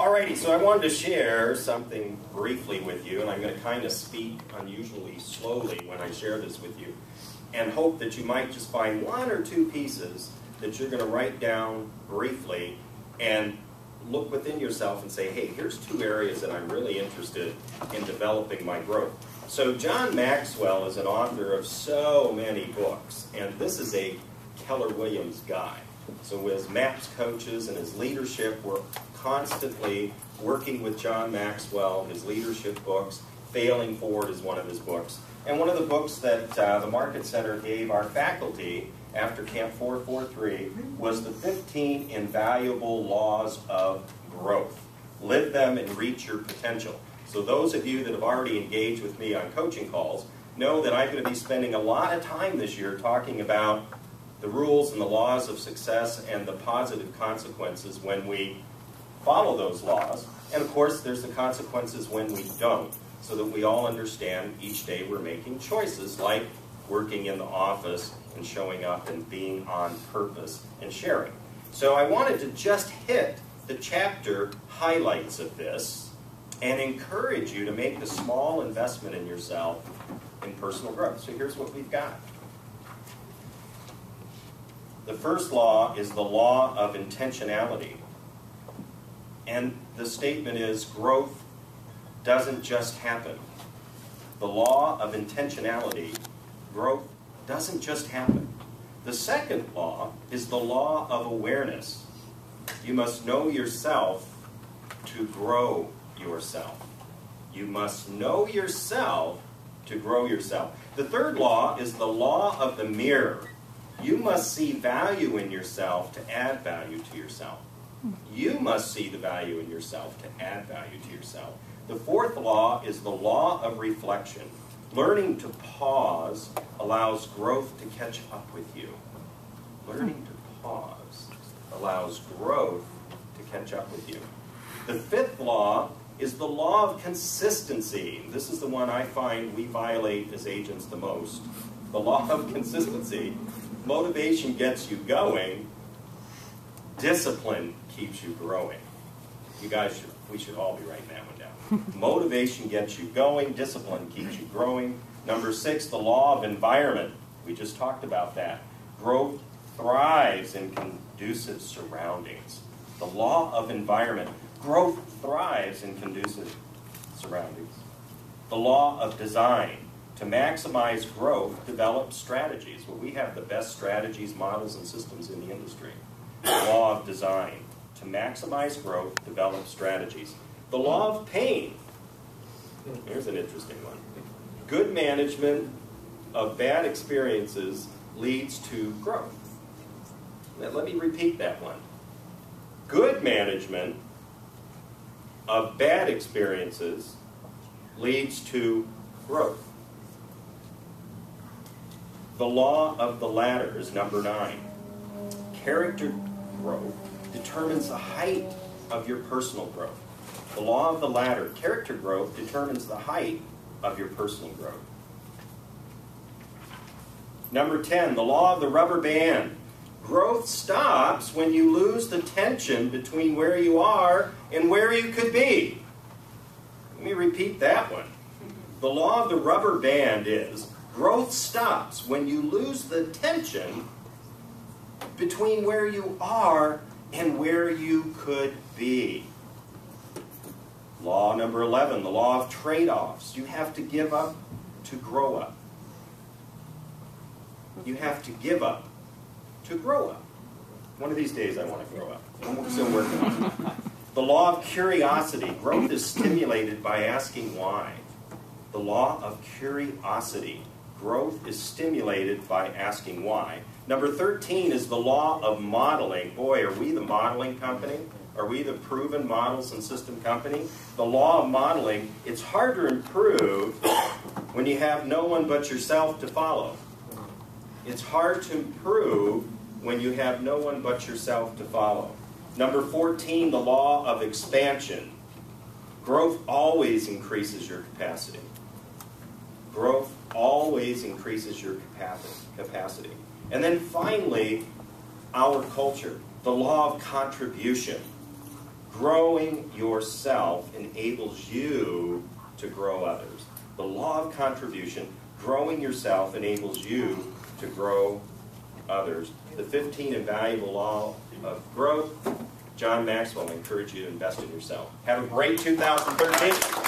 Alrighty, so I wanted to share something briefly with you, and I'm going to kind of speak unusually slowly when I share this with you, and hope that you might just find one or two pieces that you're going to write down briefly and look within yourself and say, hey, here's two areas that I'm really interested in developing my growth. So John Maxwell is an author of so many books, and this is a Keller Williams guy. So as MAPS coaches and his leadership, we're constantly working with John Maxwell, his leadership books. Failing Forward is one of his books. And one of the books that the Market Center gave our faculty after Camp 443 was the 15 Invaluable Laws of Growth. Live them and reach your potential. So those of you that have already engaged with me on coaching calls know that I'm going to be spending a lot of time this year talking about the rules and the laws of success and the positive consequences when we follow those laws. And of course, there's the consequences when we don't, so that we all understand each day we're making choices, like working in the office and showing up and being on purpose and sharing. So I wanted to just hit the chapter highlights of this and encourage you to make the small investment in yourself in personal growth. So here's what we've got. The first law is the law of intentionality. And the statement is, growth doesn't just happen. The law of intentionality, growth doesn't just happen. The second law is the law of awareness. You must know yourself to grow yourself. You must know yourself to grow yourself. The third law is the law of the mirror. You must see value in yourself to add value to yourself. You must see the value in yourself to add value to yourself. The fourth law is the law of reflection. Learning to pause allows growth to catch up with you. Learning to pause allows growth to catch up with you. The fifth law is the law of consistency. This is the one I find we violate as agents the most. The law of consistency. Motivation gets you going. Discipline keeps you growing. You guys, we should all be writing that one down. Motivation gets you going. Discipline keeps you growing. Number 6, the law of environment. We just talked about that. Growth thrives in conducive surroundings. The law of environment. Growth thrives in conducive surroundings. The law of design. To maximize growth, develop strategies. Well, we have the best strategies, models, and systems in the industry. The law of design. To maximize growth, develop strategies. The law of pain. Here's an interesting one. Good management of bad experiences leads to growth. Now, let me repeat that one. Good management of bad experiences leads to growth. The law of the ladder is number 9. Character growth determines the height of your personal growth. The law of the ladder, character growth, determines the height of your personal growth. Number 10, the law of the rubber band. Growth stops when you lose the tension between where you are and where you could be. Let me repeat that one. The law of the rubber band is, growth stops when you lose the tension between where you are and where you could be. Law number 11, the law of trade-offs. You have to give up to grow up. You have to give up to grow up. One of these days I want to grow up. I'm still working on it. The law of curiosity. Growth is stimulated by asking why. The law of curiosity. Growth is stimulated by asking why. Number 13 is the law of modeling. Boy, are we the modeling company? Are we the proven models and system company? The law of modeling, it's hard to improve when you have no one but yourself to follow. It's hard to improve when you have no one but yourself to follow. Number 14, the law of expansion. Growth always increases your capacity. Growth always increases your capacity. And then finally, our culture, the law of contribution. Growing yourself enables you to grow others. The law of contribution, growing yourself enables you to grow others. The 15 Invaluable Law of Growth. John Maxwell, I encourage you to invest in yourself. Have a great 2013.